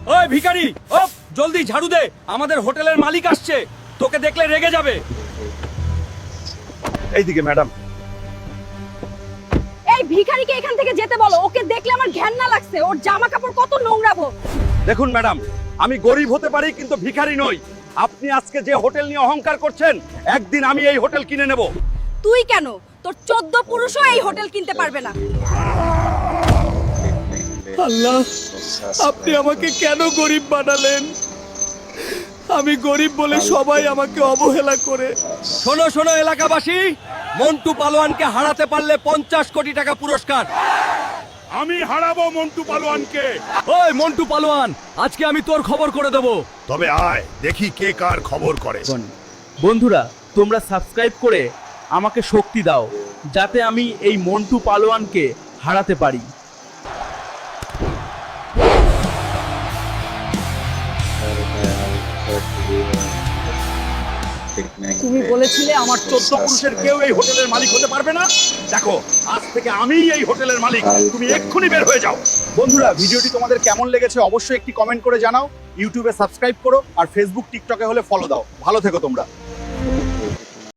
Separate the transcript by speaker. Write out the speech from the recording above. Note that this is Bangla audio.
Speaker 1: ওই ভিখারি, ও জলদি ঝাড়ু দে, আমাদের হোটেলের মালিক আসছে, তোকে দেখলে রেগে যাবে।
Speaker 2: এইদিকে ম্যাডাম।
Speaker 3: এই ভিখারিকে এখান থেকে যেতে বলো, ওকে দেখলে আমার ঘেন্না লাগছে, ওর জামা কাপড় কত নোংরা গো।
Speaker 2: দেখুন ম্যাডাম, আমি গরিব হতে পারি কিন্তু ভিখারি নই। আপনি আজকে যে হোটেল নিয়ে অহংকার করছেন, একদিন আমি এই হোটেল কিনে নেব।
Speaker 3: তুই কেন? তোর 14 পুরুষও এই হোটেল কিনতে পারবে না।
Speaker 1: আল্লাহ, আপনি আমাকে কেন গরিব বানালেন? আমি গরিব বলে সবাই আমাকে অবহেলা করে। শোনো শোনো এলাকাবাসী, মন্টু পালোয়ানকে হারাতে পারলে 50 কোটি টাকা পুরস্কার।
Speaker 4: আমি হারাবো মন্টু পালোয়ানকে।
Speaker 1: ওই মন্টু পালোয়ান, আজকে আমি তোর খবর করে দেব।
Speaker 4: তবে আয় দেখি কে কার খবর করে।
Speaker 5: বন্ধুরা, তোমরা সাবস্ক্রাইব করে আমাকে শক্তি দাও যাতে আমি এই মন্টু পালোয়ানকে হারাতে পারি।
Speaker 3: তুমি বলেছিলে
Speaker 2: আমার 14 পুরুষের কেউ এই হোটেলের মালিক হতে পারবে না। দেখো, আজ থেকে আমিই এই হোটেলের মালিক। তুমি এক্ষুনি বের হয়ে যাও। বন্ধুরা, ভিডিওটি তোমাদের কেমন লেগেছে অবশ্যই একটি কমেন্ট করে জানাও। ইউটিউবে সাবস্ক্রাইব করো আর ফেসবুক টিকটকে হলে ফলো দাও। ভালো থেকো তোমরা।